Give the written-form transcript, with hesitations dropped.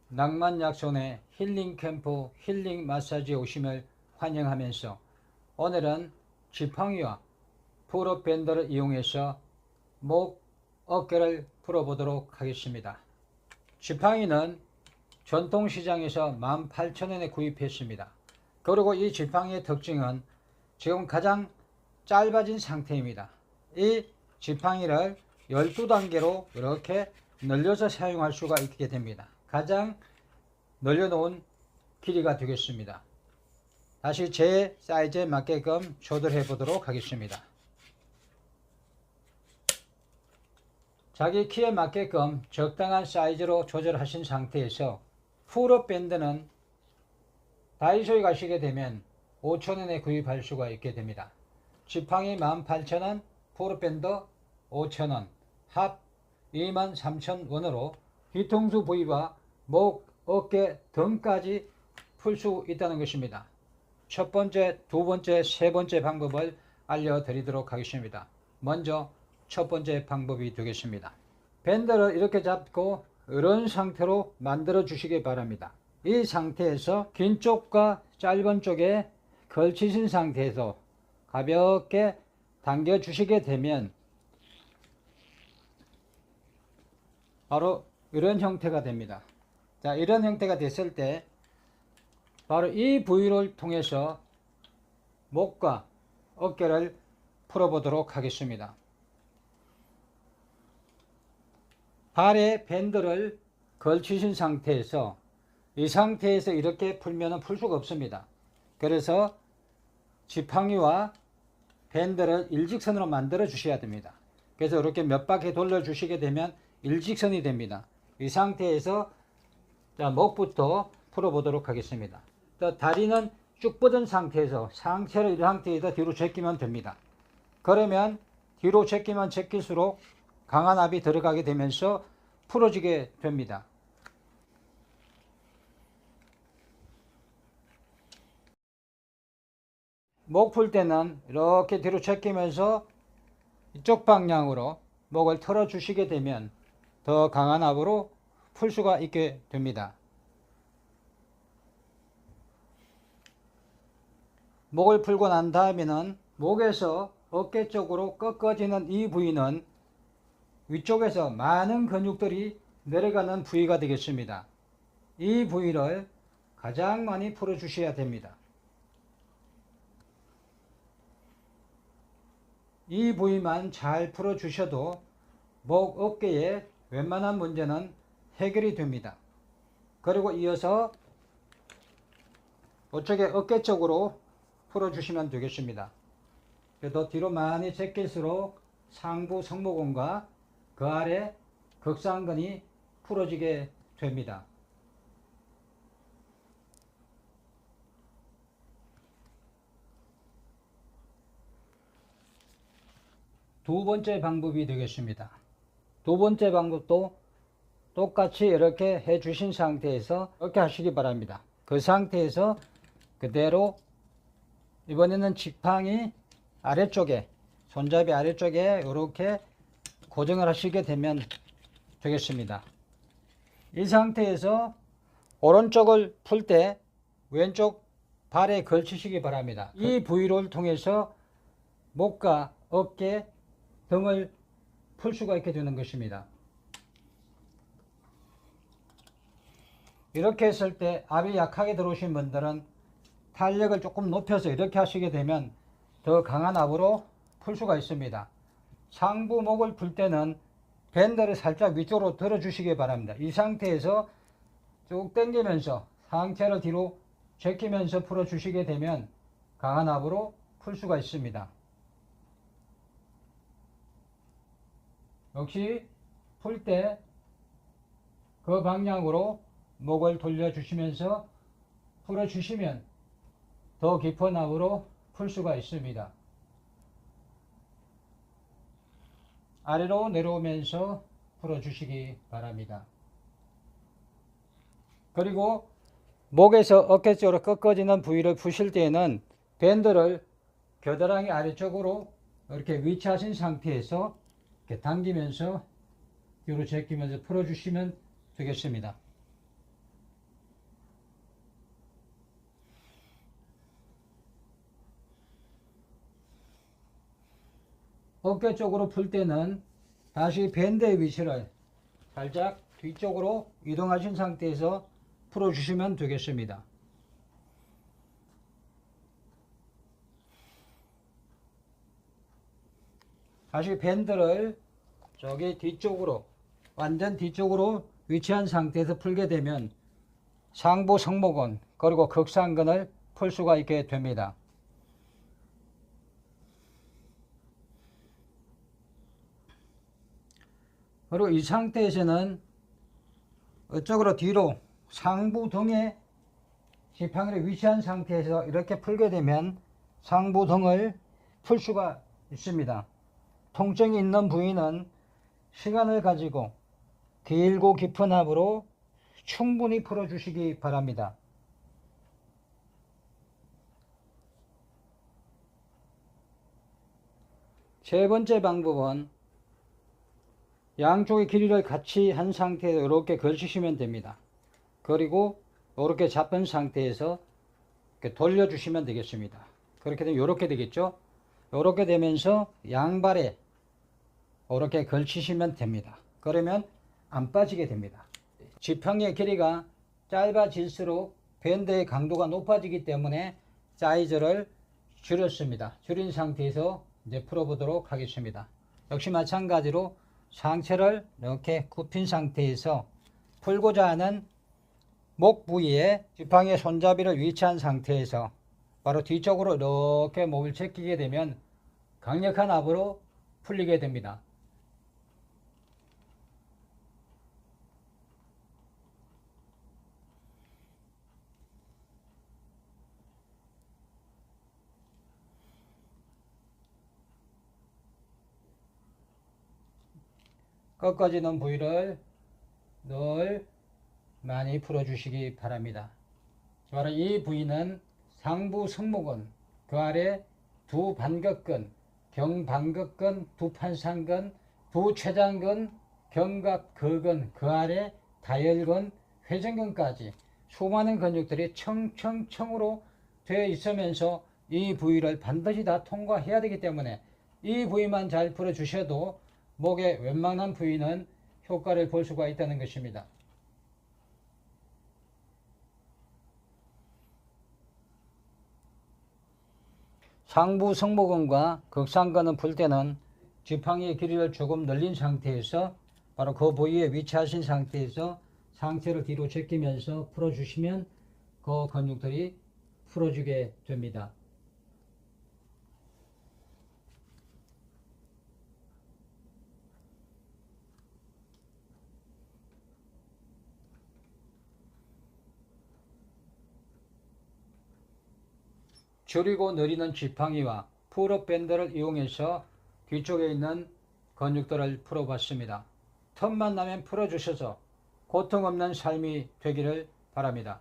낭만약손의 힐링캠프 힐링 마사지에 오심을 환영하면서 오늘은 지팡이와 풀업 밴드를 이용해서 목, 어깨를 풀어보도록 하겠습니다. 지팡이는 전통시장에서 18,000원에 구입했습니다. 그리고 이 지팡이의 특징은 지금 가장 짧아진 상태입니다. 이 지팡이를 12단계로 이렇게 늘려서 사용할 수가 있게 됩니다. 가장 늘려놓은 길이가 되겠습니다. 다시 제 사이즈에 맞게끔 조절해 보도록 하겠습니다. 자기 키에 맞게끔 적당한 사이즈로 조절하신 상태에서 풀업 밴드는 다이소에 가시게 되면 5,000원에 구입할 수가 있게 됩니다. 지팡이 18,000원, 풀업 밴드 5,000원, 합 23,000원으로 뒤통수 부위와 목, 어깨 등까지 풀 수 있다는 것입니다. 첫 번째, 두 번째, 세 번째 방법을 알려드리도록 하겠습니다. 먼저 첫 번째 방법이 되겠습니다. 밴드를 이렇게 잡고 이런 상태로 만들어 주시기 바랍니다. 이 상태에서 긴 쪽과 짧은 쪽에 걸치신 상태에서 가볍게 당겨 주시게 되면 바로 이런 형태가 됩니다. 자, 이런 형태가 됐을 때 바로 이 부위를 통해서 목과 어깨를 풀어보도록 하겠습니다. 발에 밴드를 걸치신 상태에서 이 상태에서 이렇게 풀면 풀 수가 없습니다. 그래서 지팡이와 밴드를 일직선으로 만들어 주셔야 됩니다. 그래서 이렇게 몇 바퀴 돌려 주시게 되면 일직선이 됩니다. 이 상태에서 자, 목부터 풀어보도록 하겠습니다. 또 다리는 쭉 뻗은 상태에서 상체를 이 상태에서 뒤로 제끼면 됩니다. 그러면 뒤로 제끼면 제낄수록 강한 압이 들어가게 되면서 풀어지게 됩니다. 목 풀 때는 이렇게 뒤로 제끼면서 이쪽 방향으로 목을 털어 주시게 되면 더 강한 압으로 풀 수가 있게 됩니다. 목을 풀고 난 다음에는 목에서 어깨 쪽으로 꺾어지는 이 부위는 위쪽에서 많은 근육들이 내려가는 부위가 되겠습니다. 이 부위를 가장 많이 풀어 주셔야 됩니다. 이 부위만 잘 풀어 주셔도 목, 어깨에 웬만한 문제는 해결이 됩니다. 그리고 이어서 이쪽에 어깨 쪽으로 풀어주시면 되겠습니다. 더 뒤로 많이 제낄수록 상부 승모근과 그 아래 극상근이 풀어지게 됩니다. 두 번째 방법이 되겠습니다. 두 번째 방법도 똑같이 이렇게 해 주신 상태에서 이렇게 하시기 바랍니다. 그 상태에서 그대로 이번에는 지팡이 아래쪽에 손잡이 아래쪽에 이렇게 고정을 하시게 되면 되겠습니다. 이 상태에서 오른쪽을 풀 때 왼쪽 발에 걸치시기 바랍니다. 이 부위를 통해서 목과 어깨 등을 풀 수가 있게 되는 것입니다. 이렇게 했을 때 압이 약하게 들어오신 분들은 탄력을 조금 높여서 이렇게 하시게 되면 더 강한 압으로 풀 수가 있습니다. 상부 목을 풀 때는 밴드를 살짝 위쪽으로 들어 주시기 바랍니다. 이 상태에서 쭉 당기면서 상체를 뒤로 제끼면서 풀어 주시게 되면 강한 압으로 풀 수가 있습니다. 역시 풀 때 그 방향으로 목을 돌려주시면서 풀어주시면 더 깊은 압으로 풀 수가 있습니다. 아래로 내려오면서 풀어주시기 바랍니다. 그리고 목에서 어깨 쪽으로 꺾어지는 부위를 푸실 때에는 밴드를 겨드랑이 아래쪽으로 이렇게 위치하신 상태에서 이렇게 당기면서 뒤로 제끼면서 풀어주시면 되겠습니다. 어깨 쪽으로 풀 때는 다시 밴드의 위치를 살짝 뒤쪽으로 이동하신 상태에서 풀어주시면 되겠습니다. 다시 밴드를 저기 뒤쪽으로, 완전 뒤쪽으로 위치한 상태에서 풀게 되면 상부 승모근 그리고 극상근을 풀 수가 있게 됩니다. 그리고 이 상태에서는 이쪽으로 뒤로 상부 등에 지팡이를 위치한 상태에서 이렇게 풀게 되면 상부 등을 풀 수가 있습니다. 통증이 있는 부위는 시간을 가지고 길고 깊은 압으로 충분히 풀어주시기 바랍니다. 세 번째 방법은 양쪽의 길이를 같이 한 상태에서 이렇게 걸치시면 됩니다. 그리고 이렇게 잡은 상태에서 이렇게 돌려주시면 되겠습니다. 그렇게 되면 이렇게 되겠죠. 이렇게 되면서 양발에 이렇게 걸치시면 됩니다. 그러면 안 빠지게 됩니다. 지팡이의 길이가 짧아질수록 밴드의 강도가 높아지기 때문에 사이즈를 줄였습니다. 줄인 상태에서 이제 풀어보도록 하겠습니다. 역시 마찬가지로 상체를 이렇게 굽힌 상태에서 풀고자 하는 목 부위에 지팡이의 손잡이를 위치한 상태에서 바로 뒤쪽으로 이렇게 목을 제끼게 되면 강력한 압으로 풀리게 됩니다. 꺾어지는 부위를 늘 많이 풀어주시기 바랍니다. 바로 이 부위는 상부 승모근, 그 아래 두 반격근, 경반격근, 두 판상근, 두 췌장근, 견갑 거근, 그 아래 다혈근, 회전근까지 수많은 근육들이 청청청으로 되어 있으면서 이 부위를 반드시 다 통과해야 되기 때문에 이 부위만 잘 풀어주셔도 목의 웬만한 부위는 효과를 볼 수가 있다는 것입니다. 상부 승모근과 극상근을 풀 때는 지팡이의 길이를 조금 늘린 상태에서 바로 그 부위에 위치하신 상태에서 상체를 뒤로 제끼면서 풀어주시면 그 근육들이 풀어지게 됩니다. 줄이고 늘리는 지팡이와 풀업 밴드를 이용해서 뒤쪽에 있는 근육들을 풀어봤습니다. 틈만 나면 풀어주셔서 고통 없는 삶이 되기를 바랍니다.